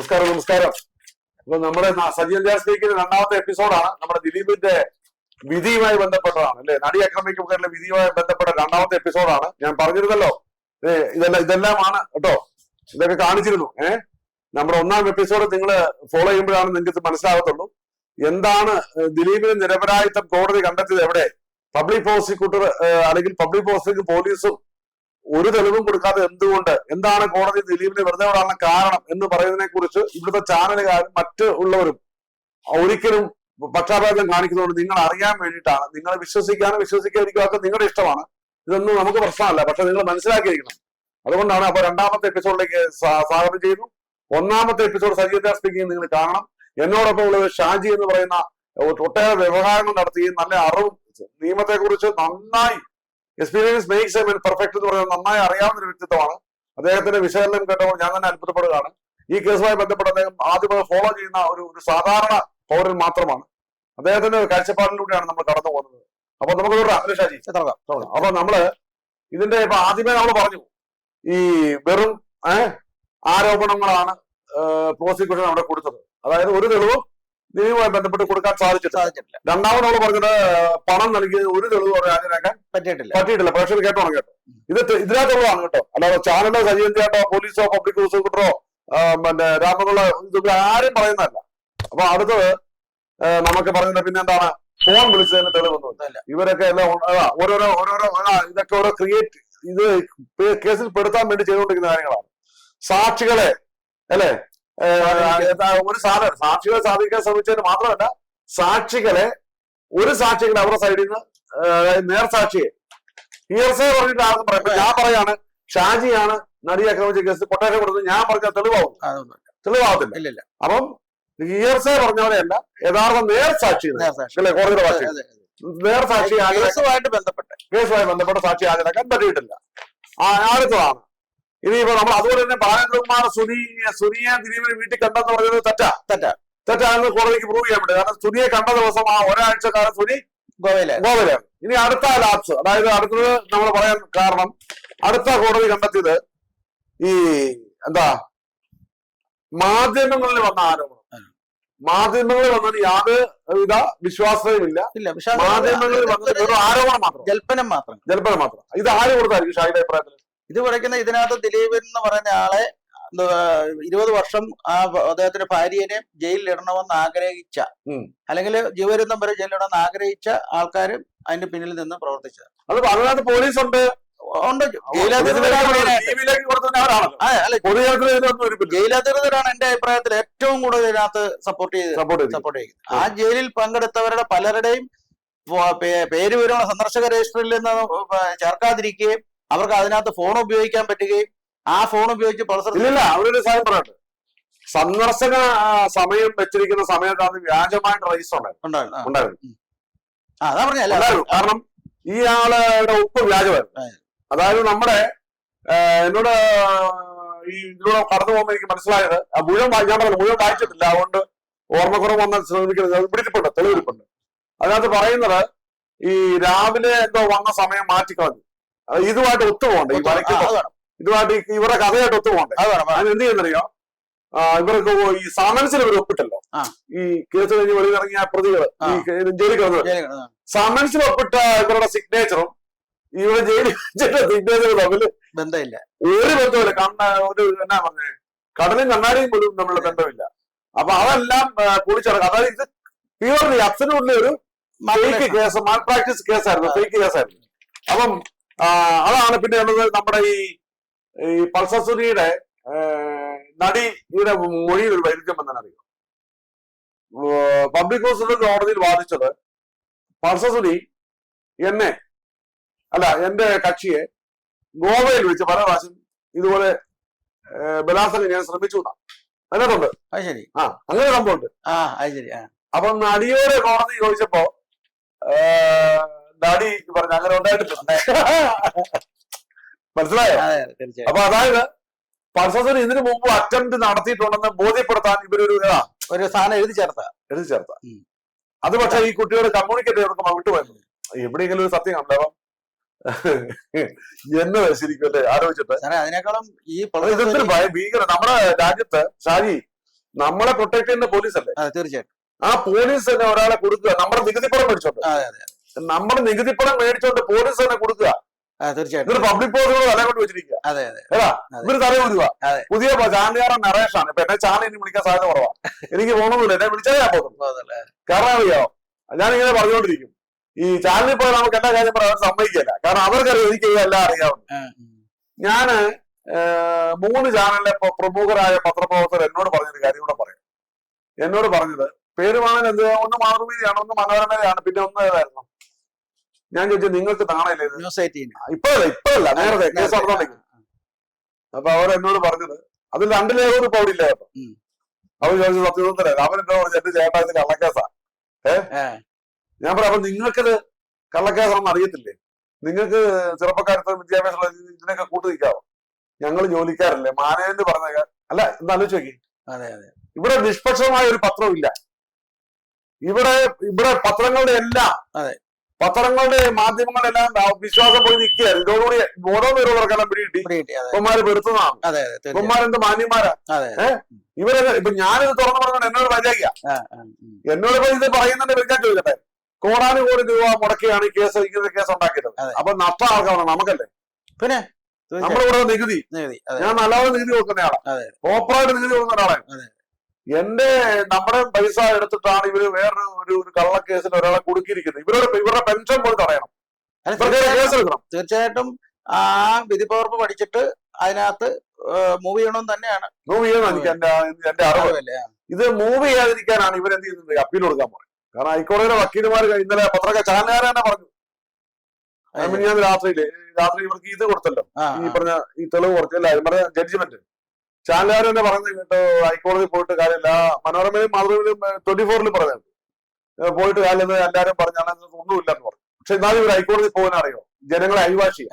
നമസ്കാരം നമസ്കാരം. അപ്പൊ നമ്മുടെ സജീവൻ ജാസ്മിക്കിന്റെ രണ്ടാമത്തെ എപ്പിസോഡാണ്. നമ്മുടെ ദിലീപിന്റെ വിധിയുമായി ബന്ധപ്പെട്ടതാണ് അല്ലെ, നടി ആക്രമിക്കപ്പെട്ട വിധിയുമായി ബന്ധപ്പെട്ട രണ്ടാമത്തെ എപ്പിസോഡാണ്. ഞാൻ പറഞ്ഞിരുന്നല്ലോ ഇതെല്ലാമാണ് കേട്ടോ, ഇതൊക്കെ കാണിച്ചിരുന്നു. നമ്മുടെ ഒന്നാം എപ്പിസോഡ് നിങ്ങൾ ഫോളോ ചെയ്യുമ്പോഴാണ് നിങ്ങൾക്ക് മനസ്സിലാകത്തുള്ളൂ എന്താണ് ദിലീപിന് നിരപരാധിത്വം കോടതി കണ്ടെത്തിയത്. എവിടെ പബ്ലിക് പ്രോസിക്യൂട്ടർ അല്ലെങ്കിൽ പബ്ലിക് പ്രോസിക്യൂട്ടർ പോലീസും ഒരു തെളിവും കൊടുക്കാതെ എന്തുകൊണ്ട്, എന്താണ് കോടതി ദിലീപിനെ വെറുതെ വിടാനുള്ള കാരണം എന്ന് പറയുന്നതിനെ കുറിച്ച് ഇവിടുത്തെ ചാനലുകാരും മറ്റ് ഉള്ളവരും ഒരിക്കലും പക്ഷാപാതം കാണിക്കുന്നതുകൊണ്ട് നിങ്ങൾ അറിയാൻ വേണ്ടിയിട്ടാണ്. നിങ്ങൾ വിശ്വസിക്കാനും വിശ്വസിക്കാതിരിക്കും ഒക്കെ നിങ്ങളുടെ ഇഷ്ടമാണ്, ഇതൊന്നും നമുക്ക് പ്രശ്നമല്ല. പക്ഷെ നിങ്ങൾ മനസ്സിലാക്കിയിരിക്കണം. അതുകൊണ്ടാണ്. അപ്പൊ രണ്ടാമത്തെ എപ്പിസോഡിലേക്ക് സ്വാഗതം ചെയ്യുന്നു. ഒന്നാമത്തെ എപ്പിസോഡ് സജീവ സ്പീക്കിംഗ് നിങ്ങൾ കാണണം. എന്നോടൊപ്പം ഉള്ളത് ഷാജി എന്ന് പറയുന്ന ഒട്ടേറെ വ്യവഹാരങ്ങൾ നടത്തുകയും നല്ല അറിവും നിയമത്തെ കുറിച്ച് നന്നായി experience makes a man perfect എന്ന് പറയുന്നത് നന്നായി അറിയാവുന്ന ഒരു വ്യക്തിത്വമാണ്. അദ്ദേഹത്തിന്റെ വിശകലനം കേട്ടപ്പോൾ ഞാൻ തന്നെ അത്ഭുതപ്പെടുകയാണ്. ഈ കേസുമായി ബന്ധപ്പെട്ട് അദ്ദേഹം ആദ്യമായി ഫോളോ ചെയ്യുന്ന ഒരു സാധാരണ പൗരൻ മാത്രമാണ്. അദ്ദേഹത്തിന്റെ കാഴ്ചപ്പാടിലൂടെയാണ് നമ്മൾ കടന്നു പോകുന്നത്. അപ്പൊ നമുക്ക് തുടരാം ഷാജി. അപ്പൊ നമ്മള് ഇതിന്റെ ഇപ്പൊ ആദ്യമേ നമ്മൾ പറഞ്ഞു ഈ വെറും ആരോപണങ്ങളാണ് പ്രോസിക്യൂഷൻ അവിടെ കൊടുത്തത്. അതായത് ഒരു തെളിവും ദിലീപുമായി ബന്ധപ്പെട്ട് കൊടുക്കാൻ സാധിച്ചിട്ടില്ല. രണ്ടാമത് നമ്മൾ പറഞ്ഞത് പണം നൽകി ഒരു തെളിവ് ഹാജരാക്കാൻ പറ്റിയിട്ടില്ല. പ്രേക്ഷകർ കേട്ടോ കേട്ടോ, ഇതിനകത്തുള്ളതാണ് കേട്ടോ. അല്ലാതെ ചാനലോ സജീവൻ ചേട്ടോ പോലീസോ പബ്ലിക് പ്രോസിക്യൂട്ടറോ പിന്നെ രാമപിള്ള ഇതൊക്കെ ആരും പറയുന്നതല്ല. അപ്പൊ അടുത്തത് നമുക്ക് പറഞ്ഞത് പിന്നെ എന്താണ്, ഫോൺ വിളിച്ചതിന് തെളിവൊന്നുമില്ല. ഇവരൊക്കെ എല്ലാം ഓരോരോ ഇതൊക്കെ ഓരോ ക്രിയേറ്റ് ഇത് കേസിൽ പെടുത്താൻ വേണ്ടി ചെയ്തുകൊണ്ടിരിക്കുന്ന കാര്യങ്ങളാണ്. സാക്ഷികളെ അല്ലെ ഒരു സാക്ഷികളെ സാധിക്കാൻ ശ്രമിച്ചതിന് മാത്രമല്ല, ഒരു സാക്ഷികളെ അവരുടെ സൈഡിൽ നിന്ന് നേർസാക്ഷിയെ ഹിയർസേ പറഞ്ഞിട്ട് ആർക്കും പറയാം. ഞാൻ പറയാണ് ഷാജിയാണ് നടി ആക്രമിച്ച കേസ് കൊട്ടേഷൻ കൊടുത്തത്, ഞാൻ പറഞ്ഞ തെളിവാകത്തില്ല. അപ്പം ഹിയർസേ പറഞ്ഞവരെയല്ല, യഥാർത്ഥ നേർസാക്ഷി അല്ലെ കോടതിയുടെ ഭാഷ നേർസാക്ഷി കേസുമായി ബന്ധപ്പെട്ട സാക്ഷി ഹാജരാക്കാൻ പറ്റിയിട്ടില്ല. അടുത്തതാണ് ഇനിയിപ്പോ നമ്മൾ അതുപോലെ തന്നെ ബാലേന്ദ്രകുമാർ സുനിയെ ദിലീപിനെ വീട്ടിൽ കണ്ടെന്ന് പറയുന്നത് തെറ്റാണെന്ന് കോടതിക്ക് പ്രൂവ് ചെയ്യാൻ പറ്റും. കാരണം സുനിയെ കണ്ട ദിവസം ആ ഒരാഴ്ച കാലം സുനി ഗോവയിലാണ്. ഇനി അടുത്ത ലാപ്സ്, അതായത് അടുത്തത് നമ്മൾ പറയാൻ കാരണം അടുത്ത കോടതി കണ്ടെത്തിയത് ഈ മാധ്യമങ്ങളിൽ വന്ന ആരോപണം. മാധ്യമങ്ങളിൽ വന്നത് യാതൊരു വിശ്വാസവുമില്ല. മാധ്യമങ്ങളിൽ വന്നത് ഒരു ആരോപണം മാത്രം, ജൽപ്പനം മാത്രം. ഇത് ആര് കൊടുത്തായിരിക്കും ഷാഹിയുടെ അഭിപ്രായത്തിൽ? ഇത് പറയുന്ന ഇതിനകത്ത് ദിലീപൻ എന്ന് പറയുന്ന ആളെ 20 വർഷം അദ്ദേഹത്തിന്റെ ഭാര്യനെ ജയിലിൽ ഇടണമെന്ന് ആഗ്രഹിച്ച, അല്ലെങ്കിൽ ജീവപര്യന്തം വരെ ജയിലിലിടണമെന്ന് ആഗ്രഹിച്ച ആൾക്കാരും അതിന്റെ പിന്നിൽ നിന്ന് പ്രവർത്തിച്ചത്. അത് അതിനകത്ത് പോലീസ് ഉണ്ട്. ജയിലധികൃതരാണ് എന്റെ അഭിപ്രായത്തിൽ ഏറ്റവും കൂടുതൽ ഇതിനകത്ത് സപ്പോർട്ട് ചെയ്യുന്നത്. ആ ജയിലിൽ പങ്കെടുത്തവരുടെ പലരുടെയും പേര് വിവരങ്ങൾ സന്ദർശക രജിസ്റ്ററിൽ നിന്ന് ചേർക്കാതിരിക്കുകയും അവർക്ക് അതിനകത്ത് ഫോൺ ഉപയോഗിക്കാൻ പറ്റുകയും ആ ഫോൺ ഉപയോഗിച്ച് ഇല്ല. അവരൊരു സാധനം പറയട്ടെ, സന്ദർശക സമയം വെച്ചിരിക്കുന്ന സമയത്താണ് വ്യാജമായിട്ട് രജിസ്റ്റർ ഉണ്ടായിരുന്നു. അതാ പറഞ്ഞ കാരണം ഇയാളുടെ ഒപ്പ് വ്യാജമായിരുന്നു. അതായത് നമ്മുടെ എന്നോട് ഈ ഇതിലൂടെ കടന്നു പോകുമ്പോൾ എനിക്ക് മനസ്സിലായത്, മുഴുവൻ വായിച്ചിട്ടില്ല, അതുകൊണ്ട് ഓർമ്മക്കുറവ് വന്നാൽ ശ്രമിക്കുന്നത്. പിടിച്ചിട്ടുണ്ട്, തെളിവിരിപ്പുണ്ട്. അതിനകത്ത് പറയുന്നത് ഈ രാവിലെ എന്തോ വന്ന സമയം മാറ്റിക്കളഞ്ഞു. ഇതുമായിട്ട് ഒത്തുപോകണ്ടേ, ഈ വരയ്ക്ക് ഇതുമായിട്ട് ഇവരുടെ കഥയായിട്ട് ഒത്തുപോകണ്ടേ. അത് എന്ത് ചെയ്യുന്നറിയോ, ഇവർക്ക് ഈ സമൻസിൽ ഇവർ ഒപ്പിട്ടല്ലോ. ഈ കേസ് കഴിഞ്ഞ് വെളിയിറങ്ങിയ പ്രതികൾ ഈ ജയിലിൽ കിടന്നത് സമൻസിൽ ഒപ്പിട്ട ഇവരുടെ സിഗ്നേച്ചറും ഇവിടെ ജയിലിൽ സിഗ്നേച്ചറും തമ്മിൽ ബന്ധമില്ല, ഒരു ബന്ധമില്ല. ഒരു എന്നാ പറഞ്ഞേ, കടലും കണ്ണാടിയും പോലും തമ്മിലുള്ള ബന്ധമില്ല. അപ്പൊ അതെല്ലാം പൊളിച്ചടക്കാം. അതായത് ഇത് പ്യൂർലി അബ്സല്യൂട്ട്ലി ഒരു ഫേക്ക് കേസ്, മാൽ പ്രാക്ടീസ് കേസായിരുന്നു, ഫേക്ക് കേസായിരുന്നു. അപ്പം അതാണ് പിന്നെ ഉള്ളത്. നമ്മുടെ ഈ പൾസർ സുനിയുടെ നടിയുടെ മൊഴിയിൽ ഒരു വൈരുദ്ധ്യം എന്നറിയോ. പബ്ലിക് പ്രോസിക്യൂട്ടർ കോടതിയിൽ വാദിച്ചത് പൾസർ സുനി എന്റെ കക്ഷിയെ ഗോവയിൽ വെച്ച് പല പ്രാവശ്യം ഇതുപോലെ ബലാത്സംഗം ഞാൻ ശ്രമിച്ചു അതിനകത്തുണ്ട്. ശരി, അങ്ങനെ സംഭവമുണ്ട്. അപ്പം നടിയോട് കോടതി ചോദിച്ചപ്പോ നടി പറഞ്ഞു അങ്ങനെ ഉണ്ടായിട്ടില്ല. മനസ്സിലായോ? അപ്പൊ അതായത് പൾസർ ഇതിനു മുമ്പ് അറ്റംപ്റ്റ് നടത്തിയിട്ടുണ്ടെന്ന് ബോധ്യപ്പെടുത്താൻ ഇവരൊരു സാധനം എഴുതി ചേർത്ത. അത് പക്ഷെ ഈ കുട്ടിയോട് കമ്മ്യൂണിക്കേറ്റ് ചെയ്തൊക്കെ വിട്ടുപോയിരുന്നു. എവിടെയെങ്കിലും ഒരു സത്യം കണ്ടോ എന്ന് ശരിക്കും അല്ലേ ആലോചിച്ചിട്ട്. അതിനേക്കാളും ഈ ഭീകരം നമ്മുടെ രാജ്യത്ത് ഷാജി നമ്മളെ പ്രൊട്ടക്ട് ചെയ്യുന്ന പോലീസ് അല്ലേ? തീർച്ചയായിട്ടും. ആ പോലീസ് തന്നെ ഒരാളെ കൊടുക്കുക, നമ്മുടെ നികുതിപ്പണം മേടിച്ചോണ്ട്, നമ്മുടെ നികുതിപ്പണം മേടിച്ചോണ്ട് പോലീസ് തന്നെ കൊടുക്കുക. തീർച്ചയായിട്ടും. പബ്ലിക് പോലീസുകൾ തല കൊണ്ട് വെച്ചിരിക്കുക. ഇവര് തല കൊടുക്കുക. പുതിയ ചാനലുകാരൻ നരേഷാണ്. ഇപ്പൊ എന്നെ ചാനൽ ഇനി വിളിക്കാൻ സാധ്യത കുറവാ. എനിക്ക് പോകണമെന്നില്ല, എന്നെ വിളിച്ചാൽ ഞാൻ പോകും. കാരണം അറിയാമോ, ഞാനിങ്ങനെ പറഞ്ഞുകൊണ്ടിരിക്കും, ഈ ചാനലിൽ പോയാൽ നമുക്ക് എല്ലാ കാര്യം പറയാൻ സമ്മതിക്കില്ല. കാരണം അവർക്കറിയാം എനിക്ക് എല്ലാം അറിയാവുന്ന. ഞാന് 3 ചാനലിലെ പ്രമുഖരായ പത്രപ്രവർത്തകർ എന്നോട് പറഞ്ഞൊരു കാര്യം കൂടെ പറയാം. എന്നോട് പറഞ്ഞത് പേര് വാങ്ങാൻ എന്ത്, ഒന്ന് മാതൃഭൂമിയാണ്, ഒന്ന് മനോരമയാണ്, പിന്നെ ഒന്ന് ഏതായിരുന്നു? ഞാൻ ചോദിച്ചു നിങ്ങൾക്ക് നാണയില്ലേ? ഇപ്പോഴല്ല നേരത്തെ കേസ് നടന്നോണ്ടിരിക്കും. അപ്പൊ അവരെന്നോട് പറഞ്ഞത് അതിൽ 2 ലേഖനം ഇപ്പൊ അവിടെ ഇല്ല കേട്ടോ. അവർ ചോദിച്ചു സത്യസന്ധരല്ല. അവരെന്നോട് പറഞ്ഞു എന്റെ ചേട്ടാ ഇത് കള്ളക്കേസാ. ഞാൻ പറയാം, അപ്പൊ നിങ്ങൾക്കിത് കള്ളക്കേസാണെന്ന് അറിയത്തില്ലേ? നിങ്ങൾക്ക് ചെറുപ്പക്കാരത്തെ വിദ്യാഭ്യാസമുള്ള ഇതിനൊക്കെ കൂട്ടു നിൽക്കാവോ? ഞങ്ങൾ ജോലിക്കാരല്ലേ, മാനേജ് പറഞ്ഞ അല്ല. എന്ന് ആലോചിച്ച് നോക്കി. ഇവിടെ നിഷ്പക്ഷമായ ഒരു പത്രമില്ല. ഇവിടെ പത്രങ്ങളുടെ എല്ലാം, പത്രങ്ങളുടെ മാധ്യമങ്ങളെല്ലാം വിശ്വാസം പോയി നിൽക്കുകയാണ്. ഇതോടുകൂടി ഓരോ പേരുള്ളവർക്കെല്ലാം പിടികിട്ടി. ഇവന്മാര് പെടുത്തുന്നതാണ്. ഇവന്മാരെന്ത് മാന്യന്മാരാ. ഇവരെ ഇപ്പൊ ഞാനിത് തുറന്നു പറഞ്ഞാൽ എന്നോട് വരിക. എന്നോട് ഇപ്പൊ ഇത് പറയുന്നുണ്ട്, വിളിക്കാൻ ചോദിക്കട്ടെ. കോടാനുകോടി രൂപ മുടക്കിയാണ് ഈ കേസ്, ഇങ്ങനെ കേസ് ഉണ്ടാക്കിയത്. അപ്പൊ നഷ്ടം ആൾക്കാണ് നമുക്കല്ലേ? പിന്നെ നമ്മളിവിടെ നികുതി, ഞാൻ നല്ലപോലെ നികുതി കൊടുക്കുന്നയാളാണ്, പ്രോപ്പറായിട്ട് നികുതി കൊടുക്കുന്ന ഒരാളാണ്. നമ്മുടെ പൈസ എടുത്തിട്ടാണ് ഇവര് വേറൊരു കള്ളക്കേസിൽ ഒരാളെ കുടുക്കിയിരിക്കുന്നത്. ഇവരുടെ പെൻഷൻ പോലും തടയണം, കേസ് എടുക്കണം. തീർച്ചയായിട്ടും ആ വിധി പകർപ്പ് പഠിച്ചിട്ട് അതിനകത്ത് മൂവ് ചെയ്യണമെന്ന് തന്നെയാണ്. മൂവ് ചെയ്യണം. എനിക്ക് എന്റെ അറിവല്ലേ. ഇത് മൂവ് ചെയ്യാതിരിക്കാനാണ് ഇവരെന്ത് ചെയ്യുന്നത്, അപ്പീൽ കൊടുക്കാൻ പറയും. കാരണം ഹൈക്കോടതിയുടെ വക്കീലുമാർ ഇന്നലെ ചാനലുകാരെ തന്നെ പറഞ്ഞു, ഞാൻ രാത്രി ഇവർക്ക് ഇത് കൊടുത്തല്ലോ, ഈ പറഞ്ഞ ഈ തെളിവ് കൊടുത്തില്ല, പറഞ്ഞ ജഡ്ജ്മെന്റ്. ചാനലുകാർ തന്നെ പറഞ്ഞു കേട്ടോ, ഹൈക്കോടതി പോയിട്ട് കാര്യമില്ല. മനോരമയിലും മാതൃഭൂമിയിലും 24 പറഞ്ഞത് പോയിട്ട് കാര്യമില്ല, എല്ലാരും പറഞ്ഞാൽ ഒന്നുമില്ലെന്ന് പറഞ്ഞു. പക്ഷെ എന്നാലും ഇവർ ഹൈക്കോടതി പോകാൻ അറിയോ? ജനങ്ങളെ അഴിവാശിയ.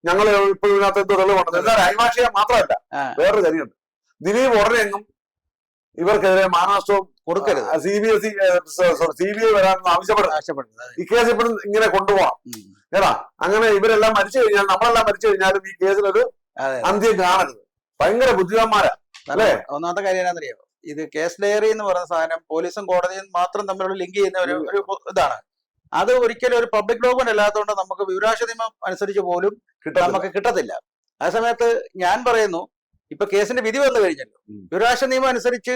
ഞങ്ങൾ ഇപ്പൊ ഇതിനകത്ത് എന്തോ തെളിവുണ്ട്. എന്നാലും അഴിവാശിയ മാത്രമല്ല, വേറൊരു കാര്യമുണ്ട്. ദിലീപ് ഉടനെ എങ്ങും ഇവർക്കെതിരെ മാനനഷ്ടവും കൊടുക്കരുത്, CBI വരാൻ ആവശ്യപ്പെടുന്നത്. ഈ കേസ് ഇപ്പോഴും ഇങ്ങനെ കൊണ്ടുപോകണം. ഏതാ അങ്ങനെ ഇവരെല്ലാം മരിച്ചു കഴിഞ്ഞാൽ, നമ്മളെല്ലാം മരിച്ചു കഴിഞ്ഞാലും ഈ കേസിനൊരു അന്ത്യം കാണരുത്. ഭയങ്കര ബുദ്ധിമാന്മാരാ അല്ലേ? ഒന്നാമത്തെ കാര്യം എന്താണെന്നറിയോ, ഇത് കേസ് ഡയറി എന്ന് പറയുന്ന സാധനം പോലീസും കോടതിയും മാത്രം തമ്മിലുള്ള ലിങ്ക് ചെയ്യുന്ന ഒരു ഇതാണ്. അത് ഒരിക്കലും ഒരു പബ്ലിക് ഡോക്യുമെന്റ് അല്ലാത്തതുകൊണ്ട് നമുക്ക് വിവരാവകാശ നിയമം അനുസരിച്ച് പോലും നമുക്ക് കിട്ടത്തില്ല. ആ സമയത്ത് ഞാൻ പറയുന്നു, ഇപ്പൊ കേസിന്റെ വിധി വന്നു കഴിഞ്ഞല്ലോ, വിവരാവകാശ നിയമം അനുസരിച്ച്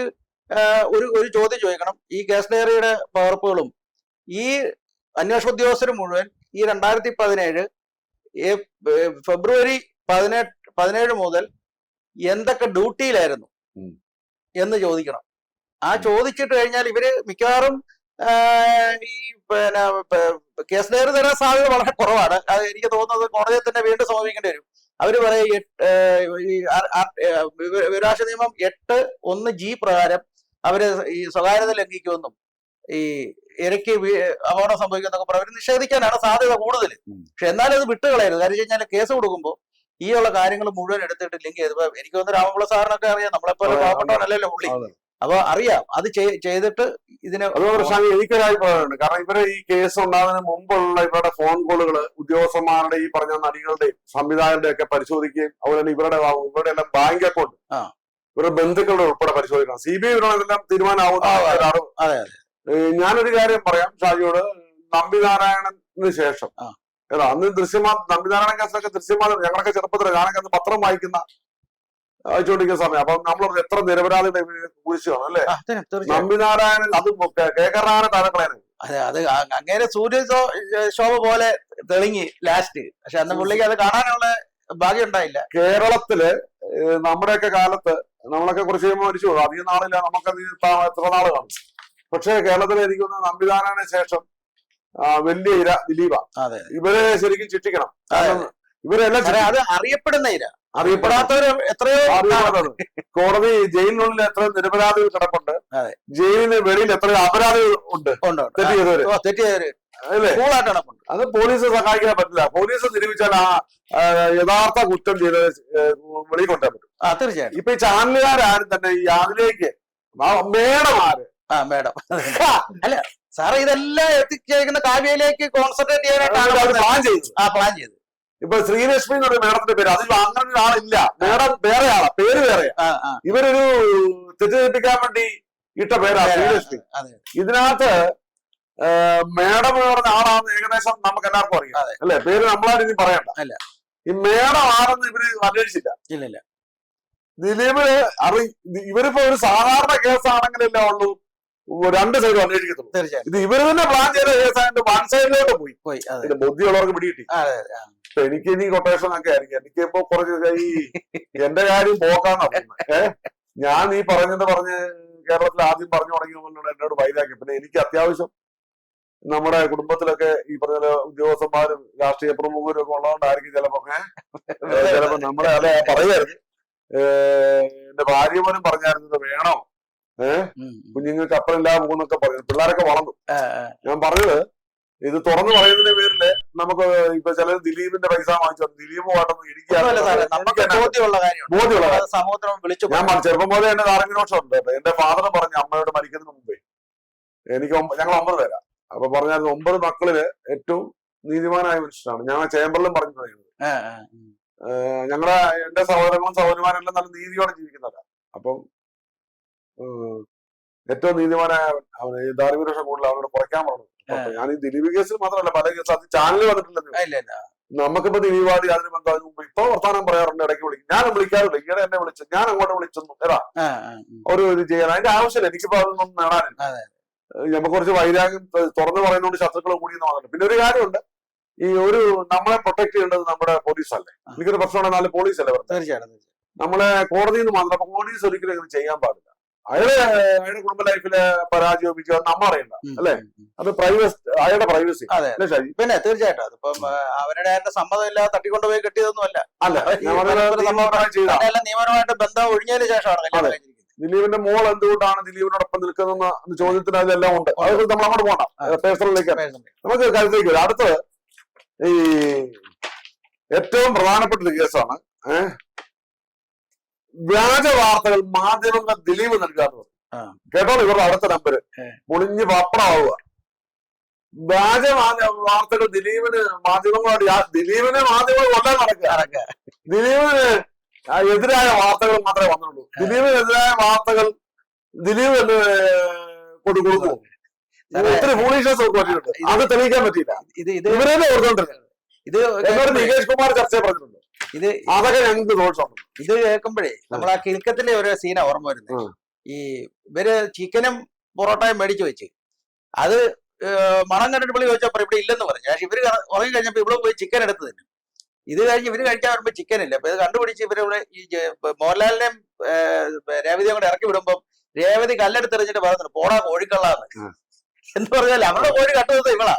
ഒരു ചോദ്യം ചോദിക്കണം. ഈ കേസ് ഡയറിയുടെ പകർപ്പുകളും ഈ അന്വേഷണ ഉദ്യോഗസ്ഥരും മുഴുവൻ ഈ 2017 ഫെബ്രുവരി 17 മുതൽ എന്തൊക്കെ ഡ്യൂട്ടിയിലായിരുന്നു എന്ന് ചോദിക്കണം. ആ ചോദിച്ചിട്ട് കഴിഞ്ഞാൽ ഇവര് മിക്കവാറും ഈ പിന്നെ കേസ് ഡയറി തരാൻ സാധ്യത വളരെ കുറവാണ്. അത് എനിക്ക് തോന്നുന്നത് കോടതിയെ തന്നെ വീണ്ടും സമീപിക്കേണ്ടി വരും. അവര് പറയും വിവരാവകാശ നിയമം 8(1)G പ്രകാരം അവര് ഈ സ്വകാര്യത ലംഘിക്കുമെന്നും ഈ ഇരയ്ക്ക് അപകടം സംഭവിക്കുന്നൊക്കെ പറയും. അവര് നിഷേധിക്കാനാണ് സാധ്യത കൂടുതൽ. പക്ഷെ എന്നാലും അത് വിട്ടുകളയരുത്. കാര്യം വെച്ച് കഴിഞ്ഞാൽ കേസ് കൊടുക്കുമ്പോൾ ഈ ഉള്ള കാര്യങ്ങൾ മുഴുവൻ എടുത്തിട്ട് ലിങ്ക് ചെയ്ത്, എനിക്ക് തോന്നുന്നു രാമപിള്ള സാറിനൊക്കെ അറിയാം, നമ്മളെപ്പോലെ പാവപ്പെട്ടവനല്ലല്ലോ പുള്ളി. അപ്പൊ അറിയാം അത് ചെയ്തിട്ട് ഇതിന് എനിക്കൊരഭിപ്രായമുണ്ട്. കാരണം ഇവരെ ഈ കേസ് ഉണ്ടാകുന്നതിന് മുമ്പുള്ള ഇവരുടെ ഫോൺ കോളുകൾ ഉദ്യോഗസ്ഥന്മാരുടെ ഈ പറഞ്ഞ നടികളുടെയും സംവിധായകരുടെ ഒക്കെ പരിശോധിക്കുകയും അതുപോലെ ഇവരുടെ എല്ലാം ബാങ്ക് അക്കൗണ്ട് ഇവരുടെ ബന്ധുക്കളുടെ ഉൾപ്പെടെ പരിശോധിക്കണം. CBI ഇതെല്ലാം തീരുമാനമാവുന്ന. ഞാനൊരു കാര്യം പറയാം ഷാജിയോട്. നമ്പിനാരായണന് ശേഷം അന്ന് നമ്പിനാരായണൻ കേസിലൊക്കെ ദൃശ്യമാധ്യമം, ഞങ്ങളൊക്കെ ചെറുപ്പത്തിൽ ഞാനൊക്കെ അന്ന് പത്രം വായിച്ചുകൊണ്ടിരിക്കുന്ന സമയം. അപ്പൊ നമ്മൾ എത്ര നിരപരാധികളെ കുറിച്ച് കാണും അല്ലെ? നമ്പിനാരായണൻ അത് കേക്കറാണ് താരക്കളയാണ്. അത് അങ്ങനെ സൂര്യ ശോഭ പോലെ തെളിഞ്ഞി ലാസ്റ്റ്. പക്ഷെ അന്ന് പുള്ളിക്ക് അത് കാണാനുള്ള ഭാഗ്യം ഉണ്ടായില്ല. കേരളത്തില് നമ്മുടെയൊക്കെ കാലത്ത് നമ്മളൊക്കെ കുറച്ച് കഴിയുമ്പോൾ മരിച്ചു പോകും, അധികം നാളില്ല, നമുക്കത് എത്ര നാള് കാണും. പക്ഷെ കേരളത്തിൽ എനിക്ക് തോന്നുന്നു നമ്പിനാരായണന് ശേഷം വലിയ ഇര ദിലീപാ. ഇവരെ ശരിക്കും ശിക്ഷിക്കണം. ഇവരെല്ലാം അത് അറിയപ്പെടുന്ന ഇര, അറിയപ്പെടാത്തവര് എത്രയോ. കോടതി ജയിലിനുള്ളിൽ എത്രയോ നിരപരാധികൾ കിടപ്പുണ്ട്, ജയിലിന് വെളിയിൽ എത്രയോ അപരാധികൾ ഉണ്ട്, തെറ്റിയവര് അല്ലേ? അത് പോലീസ് സഹായിക്കാൻ പറ്റില്ല. പോലീസ് നിരൂപിച്ചാൽ ആ യഥാർത്ഥ കുറ്റം ചെയ്ത് വെളിയിൽ കൊണ്ടുവരാൻ പറ്റും. തീർച്ചയായും. ഇപ്പൊ ഈ ചാനലുകാരും തന്നെ ഈ അതിലേക്ക് മേഡമാര് മേഡം അല്ല സാറേ, ഇതെല്ലാം എത്തിച്ചേക്കുന്ന കാവ്യയിലേക്ക് കോൺസെൻട്രേറ്റ് ചെയ്യാനായിട്ടാണ് പ്ലാൻ ചെയ്ത്. ഇപ്പൊ ശ്രീലക്ഷ്മി എന്ന് പറയുന്ന മേഡത്തിന്റെ പേര്, അതിൽ അങ്ങനെ ഒരാളില്ല. മേഡം വേറെ ആളാ, പേര് വേറെയാ. ഇവരൊരു തെറ്റിദ്ധരിപ്പിക്കാൻ വേണ്ടി ഇട്ട പേരാ ശ്രീലക്ഷ്മി. അതെ. ഇതിനകത്ത് മേഡം എന്ന് പറഞ്ഞ ആളാണെന്ന് ഏകദേശം നമുക്ക് എല്ലാവർക്കും അറിയാം അല്ലെ, പേര് നമ്മളാരും ഇനി പറയണ്ട. അല്ല, ഈ മേഡം ആരെന്ന് ഇവര് അന്വേഷിച്ചില്ല. ഇല്ലില്ല. ദിലീപിന് ഇവരിപ്പോ ഒരു സാധാരണ കേസാണെങ്കിലല്ലേ ഉള്ളൂ രണ്ട് സൈഡും അന്വേഷിക്കത്തുള്ളൂ. തീർച്ചയായും ഇത് ഇവര് തന്നെ പ്ലാൻ ചെയ്ത കേസായിട്ട് വൺ സൈഡിലോട്ട് പോയി. ഇതിന്റെ ബുദ്ധിയുള്ളവർക്ക് പിടികിട്ടി. അപ്പൊ എനിക്ക് ഇനി കൊട്ടേഷൻ ഒക്കെ ആയിരിക്കും. എനിക്കിപ്പോ കുറച്ച് ഈ എന്റെ കാര്യം പോക്കാന്നാ തോന്നുന്നത്. ഞാൻ ഈ പറഞ്ഞ് കേരളത്തിൽ ആദ്യം പറഞ്ഞു തുടങ്ങിയ എന്നോട് വൈരാക്കി. പിന്നെ എനിക്ക് അത്യാവശ്യം നമ്മുടെ കുടുംബത്തിലൊക്കെ ഈ പറഞ്ഞ ഉദ്യോഗസ്ഥന്മാരും രാഷ്ട്രീയ പ്രമുഖരും ഒക്കെ ഉള്ളതുകൊണ്ടായിരിക്കും ചിലപ്പോ നമ്മുടെ അല്ലെ പറയുമായിരുന്നു. എന്റെ ഭാര്യ പോലും പറഞ്ഞായിരുന്നു വേണോ കുഞ്ഞുങ്ങൾക്ക് അപ്പനില്ലാതെ പോകുന്നൊക്കെ പറഞ്ഞു. പിള്ളേരൊക്കെ വളർന്നു. ഞാൻ പറഞ്ഞത് ഇത് തുറന്നു പറയുന്നതിന്റെ പേരില് നമുക്ക് ഇപ്പൊ ചിലർ ദിലീപിന്റെ പൈസ വാങ്ങിച്ചു ദിലീപുമായിട്ടൊന്നും ബോധ്യമുള്ള കാര്യം. ഞാൻ ചെറുപ്പം പോലെ എന്റെ ധാർമ്മികോഷം ഉണ്ട്. എന്റെ ഫാദർ പറഞ്ഞു അമ്മയോട് മരിക്കുന്നതിന് മുമ്പേ ഞങ്ങൾ 9 പേരാ. അപ്പൊ പറഞ്ഞായിരുന്നു 9 മക്കളില് ഏറ്റവും നീതിമാനായ മനുഷ്യനാണ്. ഞാൻ ചേംബറിലും പറഞ്ഞു പറയുന്നത്. എന്റെ സഹോദരങ്ങളും സഹോദരിമാരെല്ലാം നല്ല നീതിയോടെ ജീവിക്കുന്നവരാ. അപ്പം ഏറ്റവും നീതിമാനായ അവന് ഈ ധാർമ്മികോഷം കൂടുതൽ അവനോട് കുറയ്ക്കാൻ പറഞ്ഞു. ഞാൻ ഈ ദിലീപ് കേസിൽ മാത്രമല്ല പല കേസും അത് ചാനലിൽ വന്നിട്ടില്ലെന്ന്. നമുക്കിപ്പോ ദിലീപാടി അതിന് ബന്ധം അതിന് മുമ്പ് ഇപ്പൊ വർത്താനം പറയാറുണ്ട്, ഇടയ്ക്ക് വിളിക്കും. ഞാൻ വിളിക്കാറില്ല. ഈയിടെ എന്നെ വിളിച്ചു, ഞാൻ അങ്ങോട്ട് വിളിച്ചെന്നു ഏതാ ഒരു ഇത് ചെയ്യാൻ. അതിന്റെ ആവശ്യമില്ല. എനിക്കിപ്പോ അതൊന്നും നേടാനില്ല. നമുക്ക് കുറച്ച് വൈരാഗ്യം തുറന്നു പറയുന്നതുകൊണ്ട് ശത്രുക്കൾ കൂടിയെന്ന് പറഞ്ഞിട്ട്. പിന്നെ ഒരു കാര്യമുണ്ട്, ഈ ഒരു നമ്മളെ പ്രൊട്ടക്ട് ചെയ്യേണ്ടത് നമ്മുടെ പോലീസല്ലേ. എനിക്കൊരു പ്രശ്നമുണ്ട്, നല്ല പോലീസല്ലേ പറഞ്ഞത്. തീർച്ചയായിട്ടും നമ്മളെ കോടതിയിൽ നിന്ന് മാത്രം. അപ്പൊ പോലീസ് ഒരിക്കലും അങ്ങനെ ചെയ്യാൻ പാടില്ല. അയാളുടെ കുടുംബ ലൈഫില് പരാജയം നമ്മൾ അറിയണ്ട അല്ലെ. അത് അയാളുടെ പ്രൈവസി അല്ലേ ഷാജി? പിന്നെ തീർച്ചയായിട്ടും അതിപ്പം അവരുടെ സമ്മതമില്ലാതെ തട്ടിക്കൊണ്ടുപോയി കെട്ടിയതൊന്നും അല്ല. നിയമപരമായിട്ട് ബന്ധം ഒഴിഞ്ഞതിന് ശേഷമാണ്. ദിലീപിന്റെ മോൾ എന്തുകൊണ്ടാണ് ദിലീപിനോടൊപ്പം നിൽക്കുന്നതെന്ന് ചോദ്യത്തിന് അതെല്ലാം ഉണ്ട്. അത് നമ്മൾ അങ്ങോട്ട് പോകണ്ട, പേഴ്സണലിലേക്ക് നമുക്ക് കരുത്തേക്ക് വരും. അടുത്ത് ഈ ഏറ്റവും പ്രധാനപ്പെട്ട ഒരു കേസാണ് വ്യാജ വാർത്തകൾ മാധ്യമങ്ങൾ ദിലീപ് നൽകാന്ന് പറഞ്ഞു. കേട്ടോളൂ, ഇവരുടെ അടുത്ത നമ്പര് പൊളിഞ്ഞ് പപ്പടമാവുക. വ്യാജ വാർത്തകൾ മാധ്യമങ്ങളോട് കൊല്ലാൻ നടക്കുക. ദിലീപിന് എതിരായ വാർത്തകൾ മാത്രമേ വന്നുള്ളൂ. ദിലീപിനെതിരായ വാർത്തകൾ ദിലീപ് കൊടുക്കുന്നു. ഒത്തിരി ഫൂളിഷ്നസ് പറ്റിയിട്ടുണ്ട്. അത് തെളിയിക്കാൻ പറ്റിയില്ല. ഇവരെ കൊടുത്തോണ്ടിരുന്നത് എന്നോട് നികേഷ് കുമാർ ചർച്ച പറഞ്ഞിട്ടുണ്ട്. അതൊക്കെ ഞങ്ങൾക്ക് ദോഷമാണ്. ഇത് കേൾക്കുമ്പോഴേ നമ്മൾ ആ കിൽക്കത്തിലെ ഒരു സീന ഓർമ്മ വരുന്നത്. ഈ ഇവര് ചിക്കനും പൊറോട്ടയും മേടിച്ചു വെച്ച് അത് മണം കണ്ടിട്ട് വിളി ചോദിച്ചപ്പോ ഇവിടെ ഇല്ലെന്ന് പറഞ്ഞു. പക്ഷെ ഇവര് ഉറങ്ങി കഴിഞ്ഞപ്പോ ഇവിടെ പോയി ചിക്കൻ എടുത്ത് തന്നെ. ഇത് കഴിഞ്ഞ് ഇവര് കഴിക്കാൻ വരുമ്പോ ചിക്കൻ ഇല്ല. അപ്പൊ ഇത് കണ്ടുപിടിച്ച് ഇവരിവിടെ ഈ മോഹൻലാലിനെയും രേവതിയും കൂടെ ഇറക്കി വിടുമ്പോ രേവതി കല്ലെടുത്തെറിഞ്ഞിട്ട് പറയുന്നുണ്ട് പോടാ കോഴിക്കള്ളാന്ന്. എന്ന് പറഞ്ഞാൽ അവരുടെ കോഴി കട്ടുന്നത് ഇവളാ.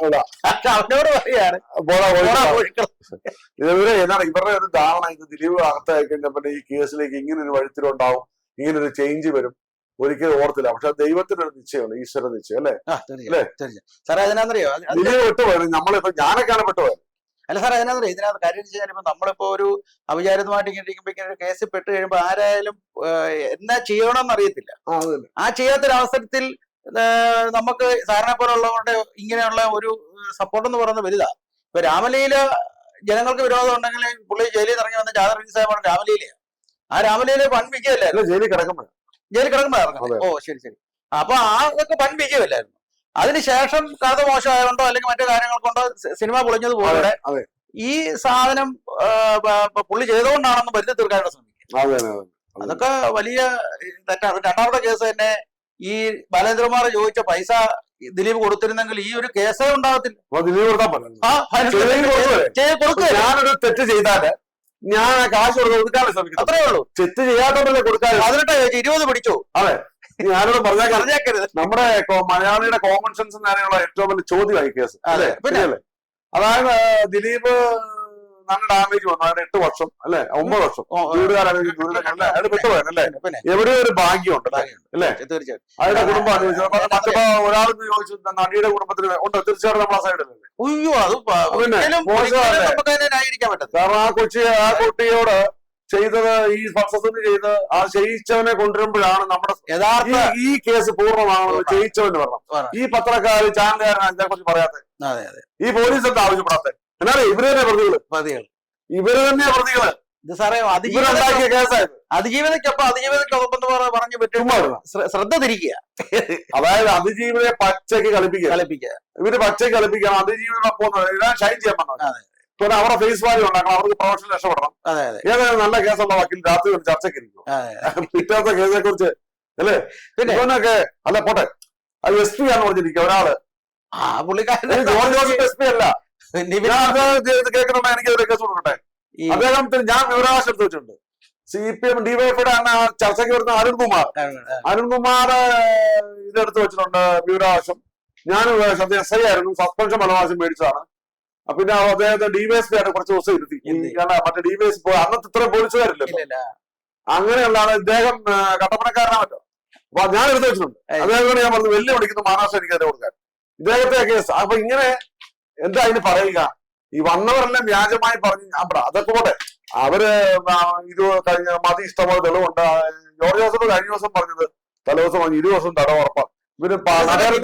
അവനോട് പറയാണ് ഇവരുടെ ഒരു ധാരണ ഇത് ദിലീപ് അകത്തായി കഴിഞ്ഞപ്പോ ഈ കേസിലേക്ക് ഇങ്ങനെ ഒരു വഴിത്തിലുണ്ടാവും, ഇങ്ങനെ ഒരു ചേഞ്ച് വരും, ഒരിക്കലും ഓർത്തില്ല. പക്ഷെ ദൈവത്തിന്റെ ഒരു നിശ്ചയമാണ്, ഈശ്വര നിശ്ചയം അല്ലേ. സാറേ അതിനറിയോ ദിലീപ് വിട്ടുപോയത് നമ്മളിപ്പോ ഞാനൊക്കെയാണ് വിട്ടുപോയത്. അല്ല സാറേ അതിനകത്ത് ഇതിനകത്ത് കാര്യം വെച്ചാൽ ഇപ്പൊ നമ്മളിപ്പോ ഒരു അവിചാരിതമായിട്ട് ഇങ്ങനെ ഇരിക്കുമ്പോ ഇങ്ങനെ ഒരു കേസിൽ പെട്ട് കഴിയുമ്പോ ആരായാലും എന്നാ ചെയ്യണമെന്ന് അറിയത്തില്ല. ആ ചെയ്യാത്തൊരവസരത്തിൽ നമുക്ക് സാറിനെ പോലുള്ളവരുടെ ഇങ്ങനെയുള്ള ഒരു സപ്പോർട്ട് എന്ന് പറയുന്നത് വലുതാ. ഇപ്പൊ രാമലീല ജനങ്ങൾക്ക് വിരോധം ഉണ്ടെങ്കിൽ പുള്ളി ജയിലിൽ ഇറങ്ങി വന്ന ജാദർ അലി സാഹിബാണ് രാമലീല. ആ രാമലീല വൻ വിജയമല്ലായിരുന്നു. ജയിലിൽ കിടക്കുമ്പോ ഇറങ്ങുന്നത്. ഓ ശരി ശരി. അപ്പൊ അതൊക്കെ വൻ വിജയമല്ലായിരുന്നു. അതിനുശേഷം കഥ മോശമായതുകൊണ്ടോ അല്ലെങ്കിൽ മറ്റു കാര്യങ്ങൾ കൊണ്ടോ സിനിമ പൊളിഞ്ഞതുപോലെ ഈ സാധനം പുള്ളി ചെയ്തുകൊണ്ടാണെന്ന് വരുത്തി തീർക്കാനുള്ള ശ്രമിക്കും. അതൊക്കെ വലിയ തെറ്റാണ്. രണ്ടാമത്തെ കേസ് തന്നെ ഈ ബാലേന്ദ്രകുമാർ ചോദിച്ച പൈസ ദിലീപ് കൊടുത്തിരുന്നെങ്കിൽ ഈ ഒരു കേസേ ഉണ്ടാകത്തില്ല. ഞാനൊരു തെറ്റ് ചെയ്താല് ഞാൻ കാശ് കൊടുക്കാനും ശ്രമിക്കും. അത്രേ ഉള്ളൂ. തെറ്റ് ചെയ്യാത്തോണ്ടല്ലേ കൊടുക്കാൻ. 20 പിടിച്ചോ. അതെ, ഞാനോട് പറഞ്ഞേക്കരുത്. നമ്മുടെ മലയാളിയുടെ കോമൺ സെൻസ് നേരെയുള്ള ഏറ്റവും വലിയ ചോദ്യമായി കേസ്. അല്ലെ പിന്നെ അതായത് ദിലീപ് നല്ല ഡാമേജ് വന്നു. അതിന് 8 വർഷം അല്ലെ 9 വർഷം വീടുകാരെ പെട്ടുപോയല്ലേ. എവിടെയോ ഒരു ഭാഗ്യമുണ്ട് അല്ലേ. തീർച്ചയായിട്ടും അയാളുടെ കുടുംബം അനുഭവിച്ചു. ഒരാൾക്ക് ചോദിച്ചു നടിയുടെ കുടുംബത്തിന് ഉണ്ട്. തീർച്ചയായിട്ടും നമ്മളെ സൈഡിലല്ലേ. അയ്യോ അത് കാരണം ആ കുട്ടിയോട് ചെയ്തത് ഈ സക്സസിന് ചെയ്ത് ആ ചെയ്യിച്ചവനെ കൊണ്ടുവരുമ്പോഴാണ് നമ്മുടെ യഥാർത്ഥ ഈ കേസ് പൂർണ്ണമാണെന്ന് ചെയ്യിച്ചവന് പറഞ്ഞു. ഈ പത്രക്കാര് ചാനലുകാരനാണ് ഇതിനെ കുറിച്ച് പറയാത്തത്. ഈ പോലീസ് എന്താ ആവശ്യപ്പെടാത്തത്? എന്നാലും ഇവര് തന്നെ പ്രതികള്. ഇവര് തന്നെയാ പ്രതികള്. ഇത് സാറേ ഇവരുണ്ടാക്കിയ കേസായത്. അതിജീവിതയ്ക്കൊപ്പം പറഞ്ഞു പറ്റും ശ്രദ്ധ തിരിക്കുക. അതായത് അതിജീവിതയെ പച്ചയ്ക്ക് കളിപ്പിക്കുക. ഇവര് പച്ചയ്ക്ക് കളിപ്പിക്കണം. അതിജീവിതോടൊപ്പം ഷൈൻ ചെയ്യാൻ പറഞ്ഞത്. പിന്നെ അവരുടെ ഫേസ് വാല്യൂ ഉണ്ടാക്കണം, അവർക്ക് പ്രൊഫഷണൽ രക്ഷപ്പെടണം. ഏതായാലും നല്ല കേസുള്ള വക്കീൽ രാത്രി ഒരു ചർച്ചയ്ക്ക് ഇരിക്കും പിറ്റേത്തെ കേസിനെ കുറിച്ച് അല്ലേ. പിന്നെ ഇവനൊക്കെ അല്ല പോട്ടെ, അത് എസ് പി ആണെന്ന് പറഞ്ഞിരിക്കുക ഒരാള്. ജോർജ് ജോസഫ് എസ് പി അല്ല. കേൾക്കണുണ്ടോ? എനിക്ക് കേസ് കൊടുക്കട്ടെ. അദ്ദേഹത്തിന് ഞാൻ വിവരാവകാശം എടുത്ത് വെച്ചിട്ടുണ്ട്. CPM ഡിവൈഎഫ്ഐയുടെ ചർച്ചയ്ക്ക് വരുന്ന അരുൺകുമാർ ഇതെടുത്ത് വെച്ചിട്ടുണ്ട് വിവരാവകാശം. ഞാൻ SI ആയിരുന്നു, സസ്പെൻഷൻ ഫലവാശം മേടിച്ചതാണ്. പിന്നെ അദ്ദേഹത്തെ DYSP ആയിട്ട് കുറച്ച് ദിവസം ഇരുത്തി. മറ്റേ DYSP അന്നത്തെ ഇത്ര പോലീസുകാരില്ലല്ലോ, അങ്ങനെയുള്ളതാണ് ഇദ്ദേഹം. കട്ടപ്പനക്കാരനാ മറ്റോ. അപ്പൊ ഞാൻ എടുത്ത് വെച്ചിട്ടുണ്ട്. അദ്ദേഹത്തോട് ഞാൻ പറഞ്ഞു വെല്ലു വിളിക്കുന്നു മഹാരാഷ്ട്ര എനിക്ക് അതിനെ കൊടുക്കാൻ ഇദ്ദേഹത്തെ കേസ്. അപ്പൊ ഇങ്ങനെ എന്താ അതിന് പറയുക? ഈ വന്നവരെല്ലാം വ്യാജമായി പറഞ്ഞു. അതൊക്കെ പോട്ടെ, അവര് ഇത് കഴിഞ്ഞ മതി ഇഷ്ടംപോലെ തെളിവുണ്ട്. ജോർജ് ജോസഫ് കഴിഞ്ഞ ദിവസം പറഞ്ഞത് തലേദിവസം 20 വർഷം തടവ് ഉറപ്പാണ്. ഇവര്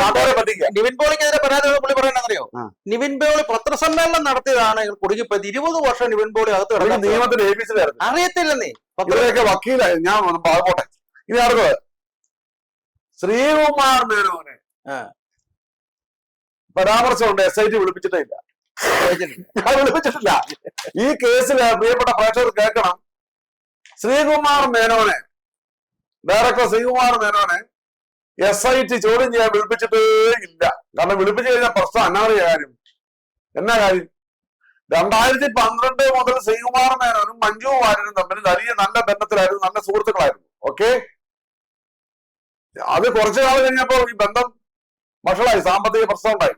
നാട്ടുകാരെ പറ്റിക്കുക. നിവിൻ പോളിക്കെതിരെ പരാതി പുള്ളി പറയണെന്നറിയോ? നിവിൻ പോളി പത്രസമ്മേളനം നടത്തിയതാണ് കുടുങ്ങിപ്പോയത്. 20 വർഷം നിവിൻ പോളി അകത്ത് നിയമത്തിന്റെ ABCD അറിയത്തില്ലെന്നേ. ഇവരെയൊക്കെ വക്കീലായി. ഞാൻ പോട്ടെ. ഇനി അടുത്തത് ശ്രീകുമാർ മേനോനെ പരാമർശമുണ്ട്. SIT വിളിപ്പിച്ചിട്ടില്ല. ഈ കേസിൽ പ്രിയപ്പെട്ട പ്രേക്ഷകർ കേൾക്കണം. ശ്രീകുമാർ മേനോനെ, ഡയറക്ടർ ശ്രീകുമാർ മേനോനെ SIT ചോദ്യം ചെയ്യാൻ വിളിപ്പിച്ചിട്ടേ ഇല്ല. കാരണം വിളിപ്പിച്ചു കഴിഞ്ഞാൽ പ്രശ്നം എന്നാ കാര്യം 2012 മുതൽ ശ്രീകുമാർ മേനോനും മഞ്ജു വാര്യനും തമ്മിൽ നല്ല ബന്ധത്തിലായിരുന്നു, നല്ല സുഹൃത്തുക്കളായിരുന്നു. ഓക്കെ, അത് കുറച്ചു കാലം കഴിഞ്ഞപ്പോ ഈ ബന്ധം വഷളായി, സാമ്പത്തിക പ്രശ്നം ഉണ്ടായി,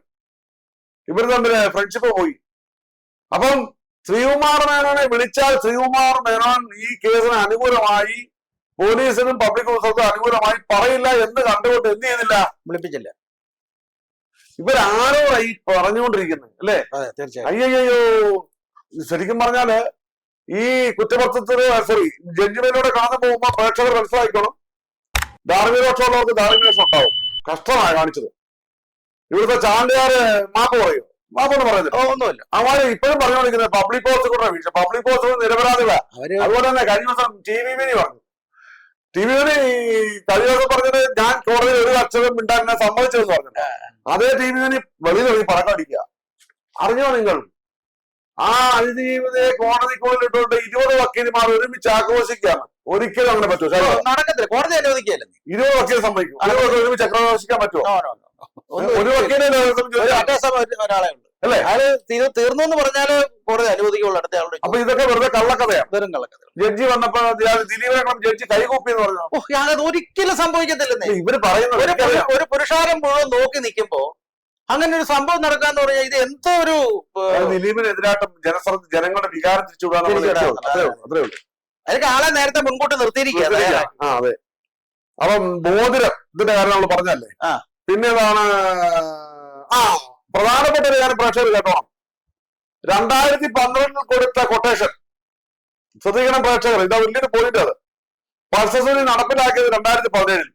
ഇവർ തമ്മിൽ ഫ്രണ്ട്ഷിപ്പ് പോയി. അപ്പം ശ്രീകുമാർ മേനോനെ വിളിച്ചാൽ ശ്രീകുമാർ മേനോൻ ഈ കേസിന് അനുകൂലമായി, പോലീസിനും പബ്ലിക് ഓഫീസർക്കും അനുകൂലമായി പറയില്ല എന്ന് കണ്ടുകൊണ്ട് എന്ത് ചെയ്തില്ല, വിളിപ്പിച്ചില്ല. ഇവരാരോടായി പറഞ്ഞുകൊണ്ടിരിക്കുന്നത് അല്ലേ? അയ്യോ, ശരിക്കും പറഞ്ഞാല് ഈ കുറ്റപത്രത്തിന് ജഡ്ജിമെന്റിലൂടെ കടന്നു പോകുമ്പോ പ്രേക്ഷകർ മനസ്സിലാക്കണം, ധാർമ്മികപക്ഷമുള്ളവർക്ക് ധാർമ്മികപക്ഷം ഉണ്ടാവും. കഷ്ടമാണ് കാണിച്ചത്. ഇവിടുത്തെ ചാനലുകാര് മാപ്പ് പറയും. മാപ്പൊന്നും പറയുന്നില്ല, ഒന്നുമില്ല. അവര് ഇപ്പോഴും പറഞ്ഞുകൊണ്ടിരിക്കുന്നത് പബ്ലിക് പ്രോസിക്യൂട്ടറെ വീഴ്ച, പബ്ലിക് പ്രോസിക്യൂട്ടർ നിരപരാധികളാ. അതുപോലെ തന്നെ കഴിഞ്ഞ ദിവസം TV പറഞ്ഞു. TV കഴിഞ്ഞ ദിവസം പറഞ്ഞത് ഞാൻ കോടതിയിൽ ഒരു അക്ഷരം മിണ്ടാൻ എന്നെ സമ്മതിച്ചതെന്ന് പറഞ്ഞില്ല. അതേ TV വെളിയിൽ പറക്കടിക്കുക. അറിഞ്ഞോ നിങ്ങൾ? ആ അതിജീവിതയെ കോടതിക്കുള്ളിൽ ഇട്ടുകൊണ്ട് 20 വക്കീലുമാർ ഒരുമിച്ച് ആക്രോശിക്കുകയാണ്. ഒരിക്കലും അങ്ങനെ പറ്റുമോ? നടക്കത്തില്ല, കോടതി അനുവദിക്കുകയല്ല. 20 വക്കീൽ സംഭവിക്കും. ഒരുമിച്ച് ആക്രോശിക്കാൻ പറ്റുമോ? ഒരു വക്കീലെ ഒരാളെ ഉണ്ട് അല്ലേ? അത് തീർന്നു എന്ന് പറഞ്ഞാല് കോടതി അനുവദിക്കുള്ളൂ അടുത്ത ആളുടെ. അപ്പൊ ഇതൊക്കെ വെറുതെ കള്ളക്കഥയാണ്, വെറും കള്ളക്കഥ. ജഡ്ജി വന്നപ്പോ ദിലീപേക്കണം ജഡ്ജി കൈകൂപ്പി എന്ന് പറഞ്ഞു. അത് ഒരിക്കലും സംഭവിക്കത്തില്ലെന്നേ. ഇവര് പറയുന്നത് ഒരു പുരുഷാരം മുഴുവൻ നോക്കി നിൽക്കുമ്പോ അങ്ങനെ ഒരു സംഭവം നടക്കാന്ന് പറഞ്ഞാൽ ഇത് എന്തോ ഒരു ദിലീപിനെതിരായിട്ടും ജനങ്ങളുടെ വികാരം തിരിച്ചുവിടാൻ അത്രേ ഉള്ളൂ. അതിലേക്ക് ആളെ നേരത്തെ മുൻകൂട്ടി നിർത്തിയിരിക്കുകയാണ്. അതെ. അപ്പം മോതിരം ഇതിന്റെ കാര്യം നമ്മൾ പറഞ്ഞല്ലേ. പിന്നെ ഏതാണ് പ്രധാനപ്പെട്ട ഒരു കാര്യം പ്രേക്ഷകർ കേട്ടോണം. 2012 കൊടുത്ത കൊട്ടേഷൻ ശ്രദ്ധിക്കണം പ്രേക്ഷകർ, ഇതാ വലിയൊരു പോയിന്റ്. അത് പൾസസുനി നടപ്പിലാക്കിയത് 2017.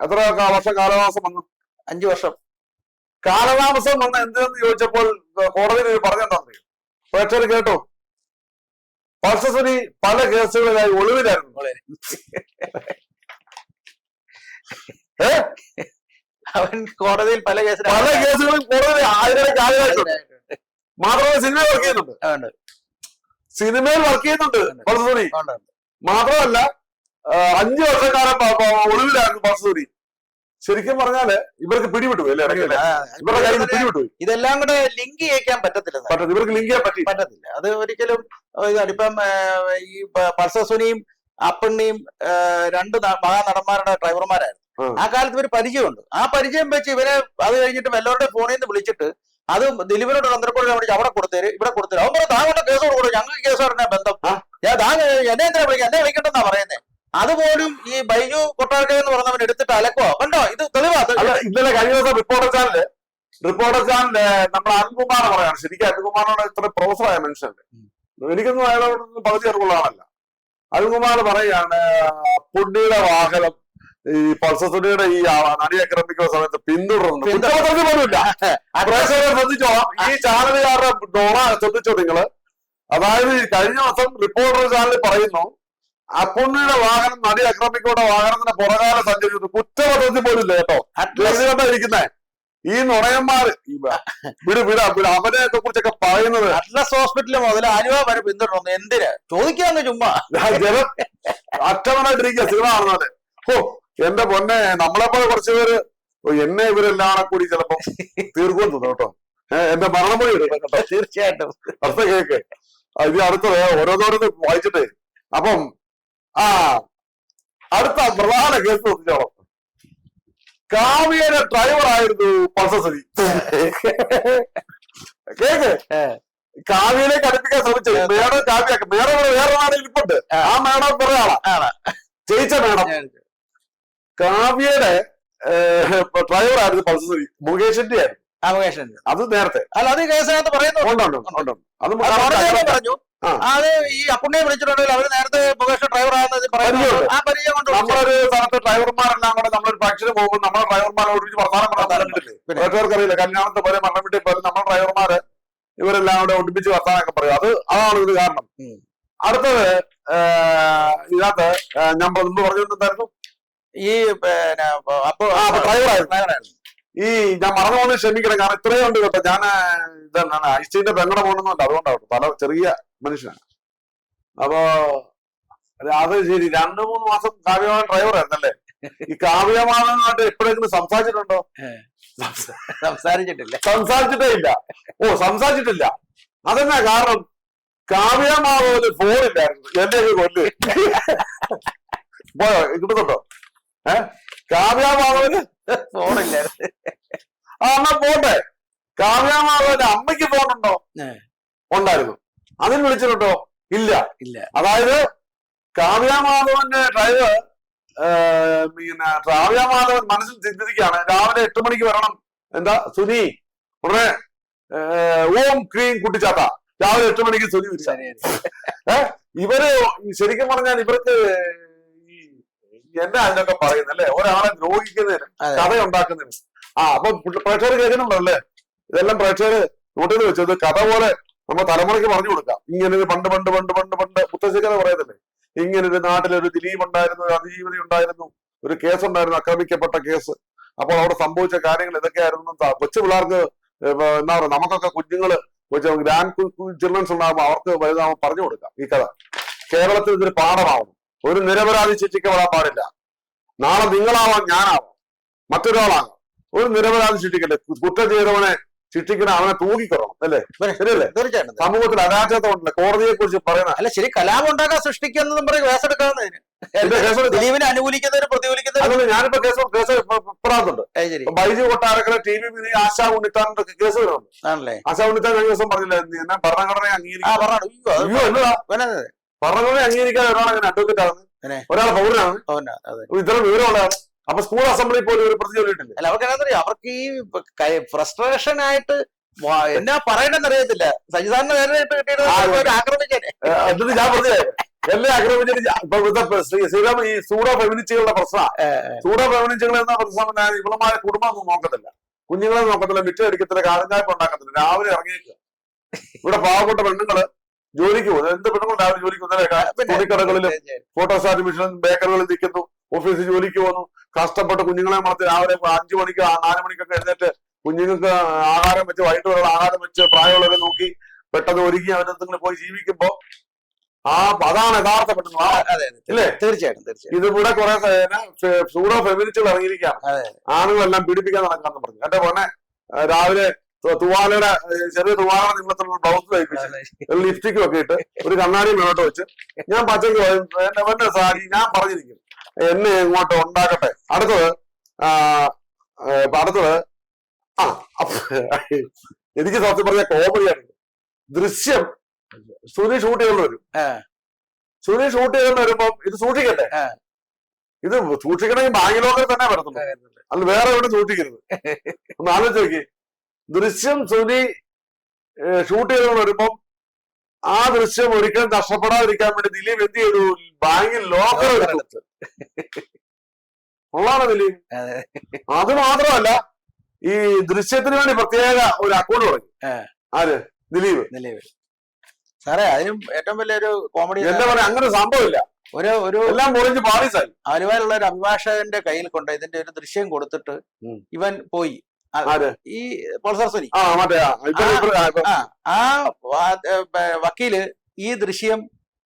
എത്ര വർഷം കാലതാമസം വന്നു? 5 വർഷം കാലതാമസം വന്ന് എന്തെന്ന് ചോദിച്ചപ്പോൾ കോടതിയിൽ പറഞ്ഞെന്താണെന്നറിയോ? പ്രേക്ഷകർ കേട്ടോ, പൾസസുനി പല കേസുകളിലായി ഒളിവിലായിരുന്നു. അവൻ കോടതിയിൽ പല കേസുകളും കോടതി ആയിരക്കണക്കിന് മാത്രമല്ല സിനിമയിൽ വർക്ക് ചെയ്യുന്നുണ്ട് പൾസസുനി. മാത്രമല്ല 5 വർഷക്കാലം ഒളിവിലായിരുന്നു പൾസസുനി. ശരിക്കും പറഞ്ഞാല് ഇവർക്ക് പിടിവിട്ടുപോയി അല്ലേ? ഇവരുടെ കയ്യിൽ നിന്ന് പിടിവിട്ടുപോയി. ഇതെല്ലാം കൂടെ ലിങ്ക് ചെയ്യിക്കാൻ പറ്റത്തില്ല. ഇവർക്ക് ലിങ്ക് ചെയ്യാൻ പറ്റത്തില്ല. അത് ഒരിക്കലും ഇപ്പം ഈ പൾസസുനിയും അപ്പണ്ണിയും 2 മഹാനടന്മാരുടെ ഡ്രൈവർമാരായിരുന്നു. ആ കാലത്ത് ഇവര് പരിചയമുണ്ട്. ആ പരിചയം വെച്ച് ഇവരെ അത് കഴിഞ്ഞിട്ട് എല്ലാവരുടെ ഫോണിൽ നിന്ന് വിളിച്ചിട്ട് അത് ദിലീപിനോട് തന്ത്രക്കോട് അവിടെ കൊടുത്തേര് ഇവിടെ കൊടുത്തേര്. അവൻ പറഞ്ഞു താങ്കളുടെ കേസോട് കൊടുക്കും, ഞങ്ങൾക്ക് കേസോടെ ബന്ധം. എന്നെ എന്തിനാ വിളിക്കുക, എന്നെ വിളിക്കണ്ടെന്നാ പറയുന്നത്. അതുപോലും ഈ ബൈജു കൊട്ടാരക്കര എന്ന് പറഞ്ഞവൻ എടുത്തിട്ട് അലക്കോ കണ്ടോ, ഇത് തെളിവാ. ഇന്നലെ കഴിഞ്ഞ ദിവസം റിപ്പോർട്ടർ ചാനല് നമ്മൾ അരുൺകുമാർ പറയാണ്. ശരിക്കും അരുൺകുമാറിനോട് ഇത്ര പ്രൊഫസറായ മനുഷ്യന്റെ എനിക്കൊന്നും അയാളോട് പകുതി അറിവുള്ള ആളല്ല. അരുൺകുമാർ പറയാണ് പുണ്ണിയുടെ വാഹനം ഈ പൾസസുനിയുടെ ഈ നടി ആക്രമിക്കുന്ന സമയത്ത് പിന്തുടർന്നു. പോലുമില്ല. ശ്രദ്ധിച്ചോ, ഈ ചാനലുകാരുടെ ഡോണ ശ്രദ്ധിച്ചോ നിങ്ങള്. അതായത് കഴിഞ്ഞ ദിവസം റിപ്പോർട്ടർ ചാനലിൽ പറയുന്നു അപ്പുണ്ണിയുടെ വാഹനം നടി ആക്രമിക്കയുടെ വാഹനത്തിന്റെ പുറകാല സഞ്ചരിച്ചു. കുറ്റപത്രത്തിൽ പോലും ഇല്ല കേട്ടോ. ഇരിക്കുന്നേ ഈ നുണയന്മാര് അവരെയൊക്കെ കുറിച്ചൊക്കെ പറയുന്നത്. അറ്റ്ലസ് ഹോസ്പിറ്റലിൽ മുതൽ ആലുവ വരെ പിന്തുടർന്നു. എന്തിന് ചോദിക്കാന്ന് ചുമ്മാ ജനം അറ്റമനായിട്ടിരിക്കുക സിനിമ കാണുന്നത്. ഓ എന്റെ പൊന്നെ, നമ്മളെപ്പോലെ കുറച്ചു പേര് എന്നെ ഇവരെല്ലാം കൂടി ചിലപ്പോ തീർക്കുമെന്ന് തോന്നുന്നു കേട്ടോ. എന്റെ മരണമൊഴി കേട്ടോ. തീർച്ചയായിട്ടും അടുത്ത കേക്ക് ഇത് അടുത്തത് ഓരോന്നോരോന്ന് വായിച്ചിട്ടേ. അപ്പം അടുത്ത പ്രധാന കേസ് നോക്കിച്ചോളാം. കാവ്യയുടെ ഡ്രൈവർ ആയിരുന്നു പൾസസരി. കേക്ക് കാവ്യയിലേക്ക് അടുപ്പിക്കാൻ ശ്രമിച്ചു. മേഡം കാവ്യ മേഡം വേറെ നാടിൽ ഇരിപ്പുണ്ട്. ആ മേഡം കുറെ ആളാ ജയിച്ച മേഡം. കാവ്യയുടെ ഡ്രൈവർ ആയിരുന്നു പൾസസരി. മുകേഷിന്റെ ആയിരുന്നു. അത് നേരത്തെ അല്ല, അത് കേസിനകത്ത് പറയുന്നുണ്ട്. അത് പറഞ്ഞു അത് ഈ അപ്പുണ്ണിയെ വിളിച്ചിട്ടുണ്ടെങ്കിൽ അവര് നേരത്തെ മുകേഷ് ഡ്രൈവർ നമ്മളൊരു സ്ഥലത്ത് ഡ്രൈവർമാരെല്ലാം കൂടെ നമ്മളൊരു ഫംഗ്ഷന് പോകുമ്പോൾ നമ്മുടെ ഡ്രൈവർമാരോട് വർത്താനം പറയാറില്ലേ? പ്രേക്ഷകർക്കറിയില്ല. കല്യാണത്തെ പോലെ മരണം വീട്ടിൽ പോലെ നമ്മുടെ ഡ്രൈവർമാര് ഇവരെല്ലാം കൂടെ ഒടിപ്പിച്ച് വർത്താനൊക്കെ പറയും. അതാണ് ഇത് കാരണം. അടുത്തത് ഇതിനകത്ത് ഞാൻ മുമ്പ് പറഞ്ഞിട്ടുണ്ടായിരുന്നു ഈ ഡ്രൈവറായിരുന്നു. ഈ ഞാൻ മറന്നു പോകുന്നത് ക്ഷമിക്കണം, കാരണം ഇത്രയും ഉണ്ട് കേട്ടോ. ഞാൻ ഇതാണ് ഐശ്വര്യന്റെ പെങ്ങടെ പോകുന്നുണ്ട്, അതുകൊണ്ടാവും. പല ചെറിയ മനുഷ്യനാണ്. അപ്പോ അത് ശരി. 2-3 മാസം കാവ്യമാൻ ഡ്രൈവർ ആയിരുന്നല്ലേ? ഈ കാവ്യമാനായിട്ട് എപ്പോഴെങ്കിലും സംസാരിച്ചിട്ടുണ്ടോ? സംസാരിച്ചിട്ടേ ഇല്ല. സംസാരിച്ചിട്ടില്ല. അതെന്നാ കാരണം? കാവ്യമാവിന് ഫോണില്ലായിരുന്നു. എന്റെ കൊല്ല് പോയോ കിട്ടുന്നുണ്ടോ? കാവ്യമാവിന് ഫോണില്ലായിരുന്നു. എന്നാ പോട്ടെ. കാവ്യമാവിന്റെ അമ്മയ്ക്ക് ഫോണുണ്ടോ? ഉണ്ടായിരുന്നു. അതിന് വിളിച്ചിട്ടുണ്ടോ? ഇല്ല. അതായത് കാവ്യമാധവന്റെ ഡ്രൈവർ കാവ്യമാധവൻ മനസ്സിൽ ചിന്തിക്കുകയാണ്, രാവിലെ 8 മണിക്ക് വരണം. എന്താ സുനി ഉടനെ ഓം ക്രീം കുട്ടിച്ചാത്ത രാവിലെ 8 മണിക്ക് സുനി വിളിച്ച. ഇവര് ശരിക്കും പറഞ്ഞാൽ ഇവർക്ക് എന്നെ അതിനൊക്കെ പറയുന്നല്ലേ, ഒരാളെ ദ്രോഹിക്കുന്നതിന് കഥ ഉണ്ടാക്കുന്നതിന്. അപ്പൊ പ്രേക്ഷകർ കേൾക്കുന്നുണ്ടല്ലേ? ഇതെല്ലാം പ്രേക്ഷകർ നോട്ടിൽ വെച്ചത് കഥ പോലെ നമ്മൾ തലമുറയ്ക്ക് പറഞ്ഞു കൊടുക്കാം. ഇങ്ങനൊരു പണ്ട് മുത്തശ്ശിക്കഥ പറയുന്നില്ലേ, ഇങ്ങനൊരു നാട്ടിലൊരു ദിലീപ് ഉണ്ടായിരുന്നു, ഒരു അതിജീവനി ഉണ്ടായിരുന്നു, ഒരു കേസ് ഉണ്ടായിരുന്നു, ആക്രമിക്കപ്പെട്ട കേസ്. അപ്പോൾ അവിടെ സംഭവിച്ച കാര്യങ്ങൾ ഇതൊക്കെയായിരുന്നു. കൊച്ചു പിള്ളേർക്ക് എന്താ പറയുക, നമുക്കൊക്കെ കുഞ്ഞുങ്ങള് ഗ്രാൻഡ് ചിൽഡ്രൻസ് ഉണ്ടാകുമ്പോൾ അവർക്ക് വലുതാവുമ്പോൾ പറഞ്ഞു കൊടുക്കാം ഈ കഥ. കേരളത്തിൽ ഇതൊരു പാഠമാവുന്നു. ഒരു നിരപരാധി ശിക്ഷിക്കപ്പെടാൻ പാടില്ല. നാളെ നിങ്ങളാവാം, ഞാനാവാം, മറ്റൊരാളാകാം. ഒരു നിരപരാധി ശിക്ഷിക്കട്ടെ. കുറ്റം ചെയ്തവനെ ശിക്ഷിക്കണം, അവനെ തൂക്കിക്കൊള്ളണം. അല്ലേ? ശരിയല്ലേ? തീർച്ചയായിട്ടും. സമൂഹത്തിൽ അരാജകത്വം ഉണ്ടല്ലോ, കോടതിയെ കുറിച്ച് പറയണ. അല്ല ശരി, കലാപം ഉണ്ടാക്കാൻ സൃഷ്ടിക്കുന്നതും പറയും കേസെടുക്കാവുന്നതിന്. ദിലീപിനെ അനുകൂലിക്കുന്നതിന് പ്രതികൂലിക്കുന്നതിന് ഞാനിപ്പോ കേസ് ഇപ്പറാത്തുണ്ട്. ബൈജു കൊട്ടാരക്കര TV വിനി ആശാ ഉണ്ണിത്താൻ കേസ് വരുന്നുണ്ട്. ആണല്ലേ? ആശാ ഉണ്ണിത്താൻ കഴിഞ്ഞ ദിവസം പറഞ്ഞില്ല, ഞാൻ ഭരണഘടനയെ അംഗീകരിക്കാൻ. ഭരണഘടനയെ അംഗീകരിക്കാൻ ഒരാളെങ്ങനെ അഡ്വക്കേറ്റ് ആകുന്നത്? ഒരാൾ പൗരനാണ്, ഇത്ര വിവരമുള്ളതാണ്. അപ്പൊ സ്കൂൾ അസംബ്ലിയിൽ പോലും ഒരു പ്രതി ചൊല്ലിയിട്ടില്ല. അല്ല, അവർക്ക് എന്താ പറയാ, അവർക്ക് ഈ ഫ്രസ്ട്രേഷൻ ആയിട്ട് എന്നാ പറയണെന്ന് അറിയത്തില്ല. സജിതാറിന്റെ നേരെ ആക്രമിച്ചേനെ. എന്നിട്ട് ഞാൻ പറഞ്ഞേ എല്ലാം ആക്രമിച്ചിട്ട് ശ്രീരാം ഈ സൂഡോ ഫെമിനിസ്റ്റുകളുടെ പ്രശ്നം. സൂഡോ ഫെമിനിസ്റ്റുകൾ എന്ന പ്രശ്നം ഇവളമാരെ കുടുംബമൊന്നും നോക്കത്തില്ല, കുഞ്ഞുങ്ങളെ നോക്കത്തില്ല, മിറ്റടിക്കത്തില്ല, കാലഞ്ചായ്പ ഉണ്ടാക്കത്തില്ല. രാവിലെ ഇറങ്ങിയേക്കുക. ഇവിടെ പാവപ്പെട്ട പെണ്ണുങ്ങള് ജോലിക്ക് പോകുന്നു. എന്ത് പെണ്ണുങ്ങൾ രാവിലെ ജോലിക്ക് പോകുന്നതിനേക്കാൾ തുണിക്കടകളിലും ഫോട്ടോസ്റ്റാറ്റ് മിഷൻ ബേക്കറികളിൽ നിൽക്കുന്നു, ഓഫീസിൽ ജോലിക്ക് പോകുന്നു. കഷ്ടപ്പെട്ട് കുഞ്ഞുങ്ങളെ വളർത്തി രാവിലെ 5 മണിക്ക് 4 മണിക്കൊക്കെ എഴുന്നേറ്റ് കുഞ്ഞുങ്ങൾക്ക് ആഹാരം വെച്ച്, വൈകിട്ട് വരെ ആഹാരം വെച്ച്, പ്രായമുള്ളവരെ നോക്കി പെട്ടെന്ന് ഒരുങ്ങി അവരെന്തെങ്കിലും പോയി ജീവിക്കുമ്പോ അതാണ് യഥാർത്ഥ പെട്ടെന്ന്. ഇല്ലേ? തീർച്ചയായിട്ടും. ഇത് ഇവിടെ കുറെ സൂഡോ ഫെമിനിസ്റ്റുകൾ ഇറങ്ങിയിരിക്കുകയാണ്. ആണുങ്ങളെല്ലാം പീഡിപ്പിക്കാൻ നടക്കാന്ന് പറഞ്ഞു. എന്റെ പൊന്നെ, രാവിലെ തുവാലയുടെ ചെറിയ തുവാലയുടെ നീളത്തിലുള്ള ബ്ലൗസ് തയ്പ്പിച്ച് ലിപ്സ്റ്റിക്കും ഒക്കെ ഇട്ട് ഒരു കണ്ണാടി മുന്നോട്ട് വെച്ച് ഞാൻ പച്ചയ്ക്ക് എന്റെ സാരി ഞാൻ പറഞ്ഞിരിക്കും, എന്നെ ഇങ്ങോട്ട് ഉണ്ടാക്കട്ടെ. അടുത്തത് എനിക്ക് സത്യം പറഞ്ഞ കോമഡിയാണ്. ദൃശ്യം സുനി ഷൂട്ട് ചെയ്തുകൊണ്ട് വരും. സുനി ഷൂട്ട് ചെയ്തുകൊണ്ട് വരുമ്പം ഇത് സൂക്ഷിക്കട്ടെ. ഇത് സൂക്ഷിക്കണമെങ്കിൽ ബാങ്കിലോക്കർ തന്നെ വരത്തുള്ളൂ, അല്ല വേറെ എവിടെ സൂക്ഷിക്കരുത്. ഒന്ന് ആലോചിച്ച് നോക്കി. ദൃശ്യം സുനി ഷൂട്ട് ചെയ്തുകൊണ്ട് വരുമ്പം ആ ദൃശ്യം ഒരിക്കലും നഷ്ടപ്പെടാതിരിക്കാൻ വേണ്ടി ദിലീപ് എന്ത് ചെയ്തു? ബാങ്കിൽ ലോക്കർ എടുത്തു. ഉള്ളാണ് ദിലീപ്. അത് മാത്രമല്ല, ഈ ദൃശ്യത്തിന് വേണ്ടി പ്രത്യേക ഒരു അക്കൗണ്ട് തുടങ്ങി. ആര്? ദിലീപ്. സാറേ അതിനും ഏറ്റവും വലിയൊരു കോമഡി എന്താ പറയാ, അങ്ങനെ സംഭവമില്ല. ഒരു എല്ലാം പൊളിഞ്ഞ് പാളീസായി. ആലുവയിലുള്ള ഒരു അഭിഭാഷകന്റെ കയ്യിൽ കൊണ്ട് ഇതിന്റെ ഒരു ദൃശ്യം കൊടുത്തിട്ട് ഇവൻ പോയി. ഈ പൾസർ സുനി ആ വക്കീല് ഈ ദൃശ്യം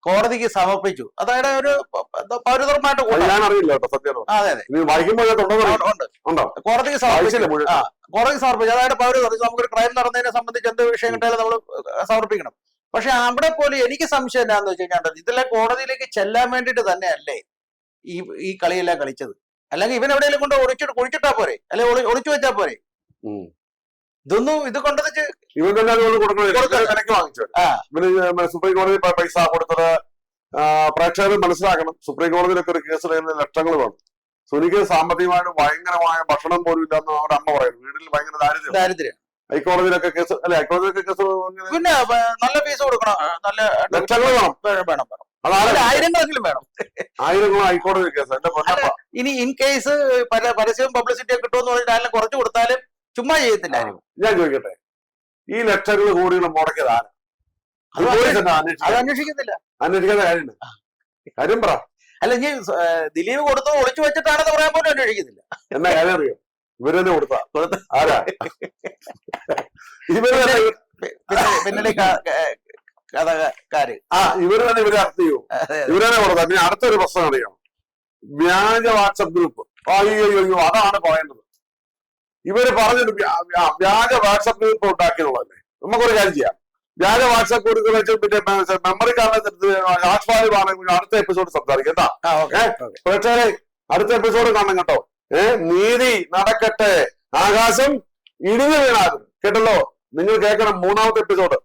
കോടതിക്ക് സമർപ്പിച്ചു. അതായത് ഒരു പൗരധർമ്മമായിട്ട് അതെ അതെ കോടതിക്ക് സമർപ്പിച്ചു. അതായത് പൗരധർമ്മം നമുക്കൊരു ക്രൈം നടന്നതിനെ സംബന്ധിച്ച് എന്ത് വിഷയം കിട്ടിയാലും നമ്മൾ സമർപ്പിക്കണം. പക്ഷെ അവിടെ പോലും എനിക്ക് സംശയം എന്താണെന്ന് വെച്ച് കഴിഞ്ഞാൽ ഇതെല്ലാം കോടതിയിലേക്ക് ചെല്ലാൻ വേണ്ടിയിട്ട് തന്നെയല്ലേ ഈ കളിയെല്ലാം കളിച്ചത്. അല്ലെങ്കിൽ ഇവൻ എവിടെയെങ്കിലും കൊണ്ട് കുഴിച്ചിട്ടാ പോരെ, അല്ലെങ്കിൽ ഒളിച്ചു വെച്ചാ പോരെ. ഇതൊന്നും ഇത് കൊണ്ടുവച്ച് ഇവൻ തന്നെ വിലക്ക് വാങ്ങിച്ചു. സുപ്രീം കോടതി പൈസ കൊടുത്തത് പ്രേക്ഷകർ മനസ്സിലാക്കണം. സുപ്രീം കോടതിയിലൊക്കെ ഒരു കേസ് ലക്ഷങ്ങൾ വേണം. സുനിക്ക് സാമ്പത്തികമായിട്ട് ഭയങ്കരമായ ഭക്ഷണം പോലും ഇല്ലെന്ന് അവരുടെ അമ്മ പറയുന്നു. വീട്ടിൽ ഭയങ്കര ദാരിദ്ര്യം. ഹൈക്കോടതിയിലൊക്കെ കേസ് ഹൈക്കോടതിയിലൊക്കെ കേസ് പിന്നെ നല്ല ഫീസ് കൊടുക്കണം, നല്ല ലക്ഷങ്ങൾ വേണം. ആയിരങ്ങളെങ്കിലും വേണം. ആയിരങ്ങൾ ഹൈക്കോടതി കേസ്. എന്റെ പൊന്നപ്പ, ഇനി ഇൻ കേസ് പരസ്യവും പബ്ലിസിറ്റിയും കിട്ടുമെന്ന് പറഞ്ഞിട്ട് ആരെങ്കിലും കുറച്ച് കൊടുത്താലും ചുമ്മാ ചെയ്യത്തില്ല. ഞാൻ ചോദിക്കട്ടെ, ഈ ലക്ഷങ്ങൾ കോടികൾ മുടക്കിയത് ആരാ? അന്വേഷിക്കുന്നില്ല. അന്വേഷിക്കാത്ത കാര്യം പറ. അല്ല ഇനി ദിലീപ് കൊടുത്തോ ഒളിച്ചു വെച്ചിട്ടാണെന്ന് പറയാൻ പോലും അന്വേഷിക്കുന്നില്ല. എന്നാ കാര്യം അറിയോ? ഇവര് തന്നെ കൊടുത്ത ആരാ? പിന്നീട് കഥകാര് ഇവര് തന്നെ ഇവരെ അർത്ഥ ചെയ്യൂ. ഇവര് തന്നെ കൊടുത്ത. പിന്നെ അടുത്തൊരു പ്രശ്നം അറിയാം, വ്യാജ വാട്സപ്പ് ഗ്രൂപ്പ്. അയ്യോ അതാണ് പറയേണ്ടത്. ഇവര് പറഞ്ഞിട്ട് വ്യാജ വാട്സപ്പ് ഗ്രൂപ്പ് ഉണ്ടാക്കിയുള്ളതല്ലേ. നമുക്കൊരു കാര്യം ചെയ്യാം, വ്യാജ വാട്സപ്പ് ഗ്രൂപ്പ് വെച്ച് പിന്നെ മെമ്മറി കാർഡ് ഹാഷ്പാഡ് അടുത്ത എപ്പിസോഡ് സംസാരിക്കാം കേട്ടാ. പ്രേക്ഷകരെ അടുത്ത എപ്പിസോഡ് കാണണം കേട്ടോ. നീതി നടക്കട്ടെ, ആകാശം ഇടിഞ്ഞു വീണാകും. കേട്ടല്ലോ, നിങ്ങൾ കേൾക്കണം 3ാമത്തെ എപ്പിസോഡ്.